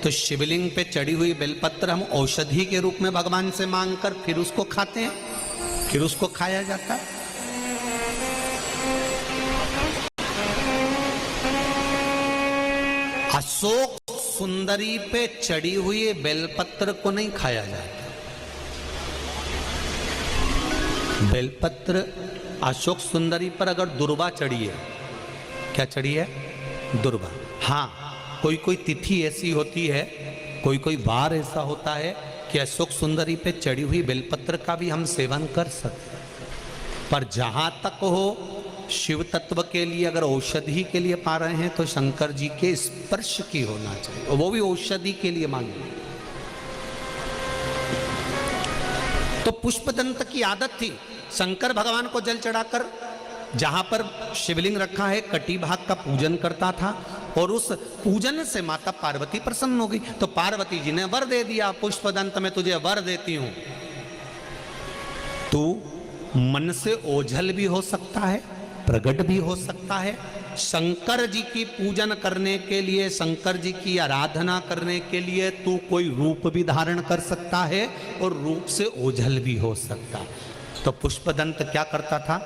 तो शिवलिंग पे चढ़ी हुई बेलपत्र हम औषधि के रूप में भगवान से मांगकर फिर उसको खाते हैं, फिर उसको खाया जाता है। अशोक सुंदरी पे चढ़ी हुई बेलपत्र को नहीं खाया जाता। बेलपत्र अशोक सुंदरी पर अगर दुर्वा चढ़ी है, क्या चढ़ी है? दुर्वा। हाँ, कोई कोई तिथि ऐसी होती है, कोई कोई वार ऐसा होता है कि अशोक सुंदरी पे चढ़ी हुई बेलपत्र का भी हम सेवन कर सकते हैं। पर जहां तक हो शिव तत्व के लिए अगर औषधि के लिए पा रहे हैं तो शंकर जी के स्पर्श की होना चाहिए, और वो भी औषधि के लिए मांगे। तो पुष्पदंत की आदत थी, शंकर भगवान को जल चढ़ाकर जहां पर शिवलिंग रखा है कटी भाग का पूजन करता था, और उस पूजन से माता पार्वती प्रसन्न हो गई। तो पार्वती जी ने वर दे दिया, पुष्पदंत में तुझे वर देती हूं, तू मन से ओझल भी हो सकता है, प्रकट भी हो सकता है। शंकर जी की पूजन करने के लिए, शंकर जी की आराधना करने के लिए तू कोई रूप भी धारण कर सकता है, और रूप से ओझल भी हो सकता है। तो पुष्पदंत क्या करता था,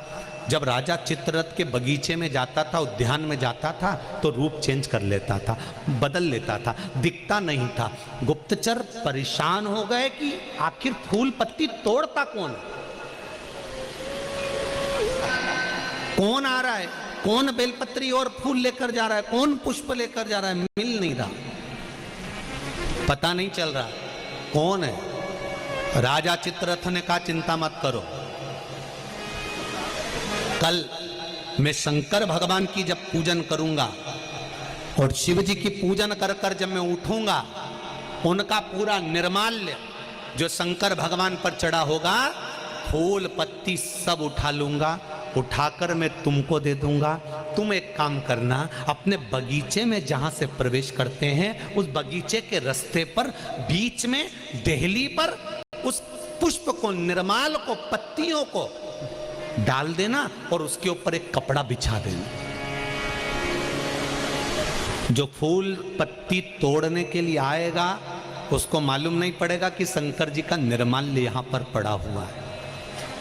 जब राजा चित्ररथ के बगीचे में जाता था, उद्यान में जाता था, तो रूप चेंज कर लेता था, बदल लेता था, दिखता नहीं था। गुप्तचर परेशान हो गए कि आखिर फूल पत्ती तोड़ता कौन, कौन आ रहा है, कौन बेलपत्री और फूल लेकर जा रहा है, कौन पुष्प लेकर जा रहा है, मिल नहीं रहा, पता नहीं चल रहा कौन है। राजा चित्ररथ ने कहा चिंता मत करो, कल मैं शंकर भगवान की जब पूजन करूंगा और शिव जी की पूजन कर कर जब मैं उठूंगा, उनका पूरा निर्माल्य जो शंकर भगवान पर चढ़ा होगा, फूल पत्ती सब उठा लूंगा, उठाकर मैं तुमको दे दूंगा। तुम एक काम करना, अपने बगीचे में जहां से प्रवेश करते हैं उस बगीचे के रास्ते पर बीच में देहली पर उस पुष्प को, निर्माल को, पत्तियों को डाल देना और उसके ऊपर एक कपड़ा बिछा देना। जो फूल पत्ती तोड़ने के लिए आएगा उसको मालूम नहीं पड़ेगा कि शंकर जी का निर्माल्य यहां पर पड़ा हुआ है,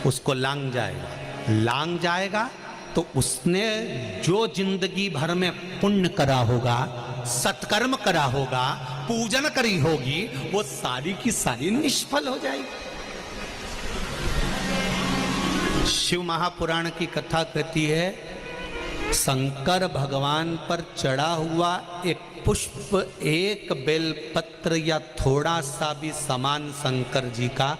उसको लांग जाएगा। लांग जाएगा तो उसने जो जिंदगी भर में पुण्य करा होगा, सत्कर्म करा होगा, पूजन करी होगी, वो सारी की सारी निष्फल हो जाएगी। शिव महापुराण की कथा कहती है, शंकर भगवान पर चढ़ा हुआ एक पुष्प, एक बेलपत्र या थोड़ा सा भी सामान शंकर जी का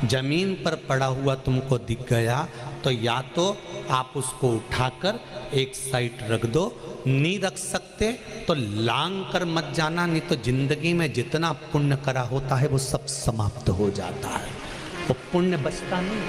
जमीन पर पड़ा हुआ तुमको दिख गया, तो या तो आप उसको उठाकर एक साइड रख दो, नहीं रख सकते तो लांग कर मत जाना, नहीं तो जिंदगी में जितना पुण्य करा होता है वो सब समाप्त हो जाता है, वो पुण्य बचता नहीं।